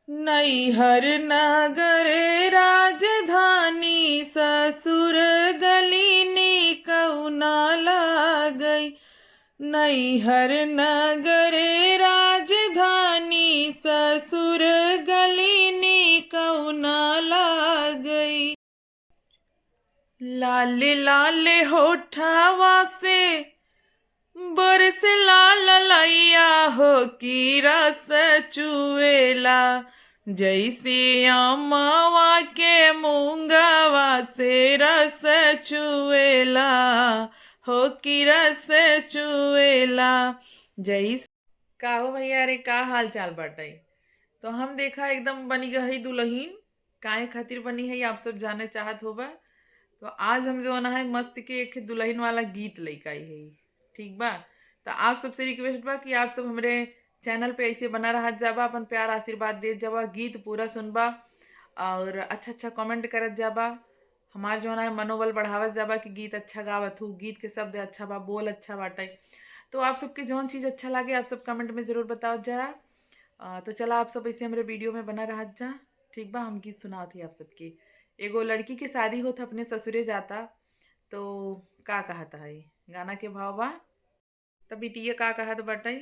नैहर नगरे राजधानी ससुर गली कौना लागई। नैहर नगरे राजधानी ससुर गली कौना लागई। लाल लाल होठवा से बरस लाल लैया हो की रस चुएला। जैसे अमवा के मूंगवा से रस चुएला हो की रस चुएला। जैसे का हो भैया, रे का हाल चाल बाटे। तो हम देखा एकदम बनी गई दुल्हन काहे खातिर बनी है आप सब जाने चाहत होबा। तो आज हम जो है मस्त के एक दुल्हन वाला गीत लेके आई है। ठीक बा। तो आप सबसे रिक्वेस्ट बा कि आप सब हमारे चैनल पे ऐसे बना रहा जाबा, अपन प्यार आशीर्वाद दे जाबा, गीत पूरा सुनबा और अच्छा अच्छा कमेंट करत जाबा। हमार जो है मनोबल बढ़ावत जाबा कि गीत अच्छा गावत हूँ, गीत के शब्द अच्छा बा, बोल अच्छा बाटे। तो आप सबके जौन चीज़ अच्छा लगे आप सब कमेंट में ज़रूर बताओ जा। तो चला आप सब ऐसे हमारे वीडियो में बना रहा जा। ठीक बा। हम गीत सुनावत ही आप सबके। एगो लड़की के शादी होत अपने ससुरे जाता। तो का कहता है गाना के भाव बा। तब बिटिया का कहत बाटे।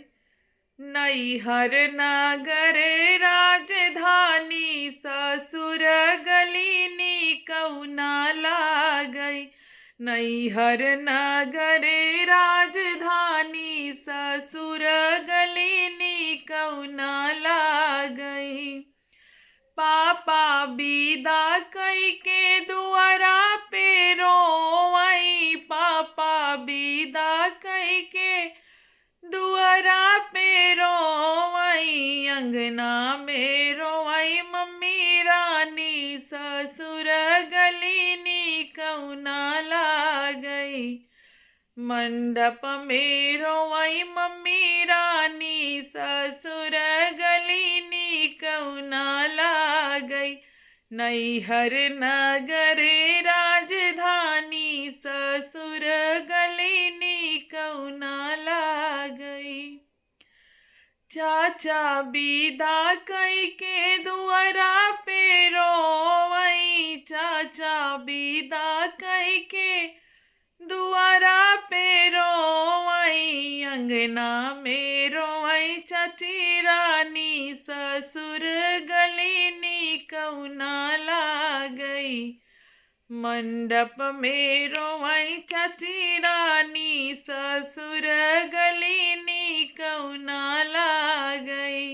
नैहर नगरे राजधानी ससुर गली कौना लागई। नैहर नगरे राजधानी ससुर गली कौना लागई। पापा विदा कई के दुआरा पे रोवई। पापा विदा कई के दुआरा पे रोवई। अंगना में रोवई मम्मी रानी ससुर गली कौना लागई। मंडप में रोवई मम्मी रानी ससुर गली कौना लागई। नैहर नगरे राजधानी ससुर गली कौना लागई। चाचा विदा कई के दुआरा पे रोवई। चाचा विदा कई के दुआरा पे रोवई। अंगना में रोवई चाची रानी ससुर गली कौना लागई। मंडप में रोवई चाची रानी ससुर गली कौना लागई।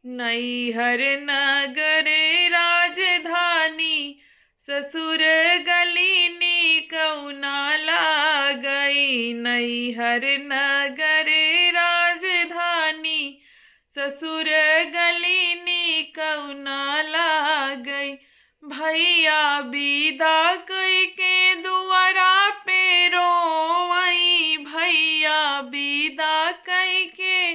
नैहर नगरे राजधानी ससुर गली कौना लागई। नैहर नगरे राजधानी ससुर गली कौना लागई। भैया विदा कई के दुआरा पे रोवई। भैया विदा कई के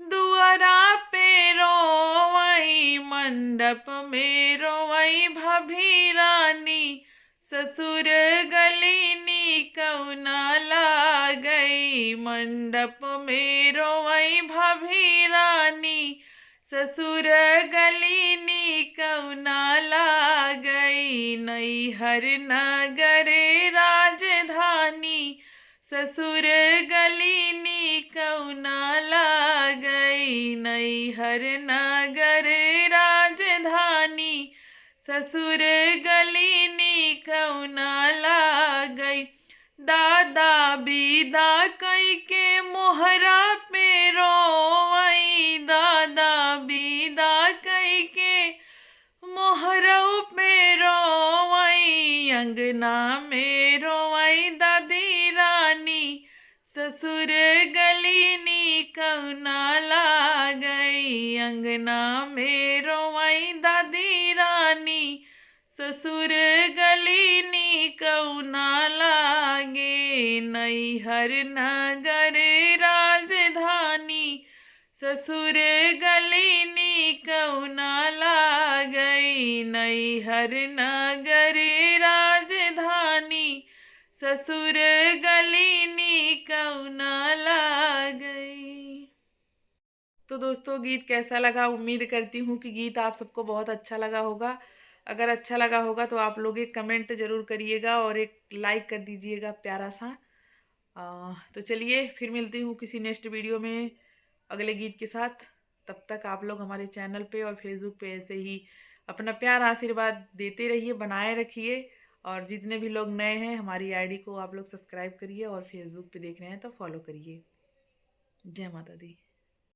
दुआरा पे रोवई। मंडप में रोवई भाभी रानी ससुर गली कौना लागई। मंडप में रोवई भाभी रानी ससुर गली कौना लागई। नैहर नगरे राजधानी ससुर गली कौना लागई। नैहर नगरे राजधानी ससुर गली कौना लागई। दादा विदा कई के मोहरा पे रोवई। दादा विदा कई के मोहरऊ पे रोवई। अंगना में रोवई दादी रानी ससुर गली कौना लागई। अंगना में रोवई दादी रानी ससुर गली कौना लागे। नैहर नगरे राजधानी ससुर गली कौना लागई। नैहर नगरे राजधानी ससुर गली कौना लागई। तो दोस्तों गीत कैसा लगा? उम्मीद करती हूँ कि गीत आप सबको बहुत अच्छा लगा होगा। अगर अच्छा लगा होगा तो आप लोग एक कमेंट ज़रूर करिएगा और एक लाइक कर दीजिएगा प्यारा सा। तो चलिए फिर मिलती हूँ किसी नेक्स्ट वीडियो में अगले गीत के साथ। तब तक आप लोग हमारे चैनल पे और फेसबुक पे ऐसे ही अपना प्यार आशीर्वाद देते रहिए, बनाए रखिए। और जितने भी लोग नए हैं हमारी आईडी को आप लोग सब्सक्राइब करिए और फेसबुक पे देख रहे हैं तो फॉलो करिए। जय माता दी।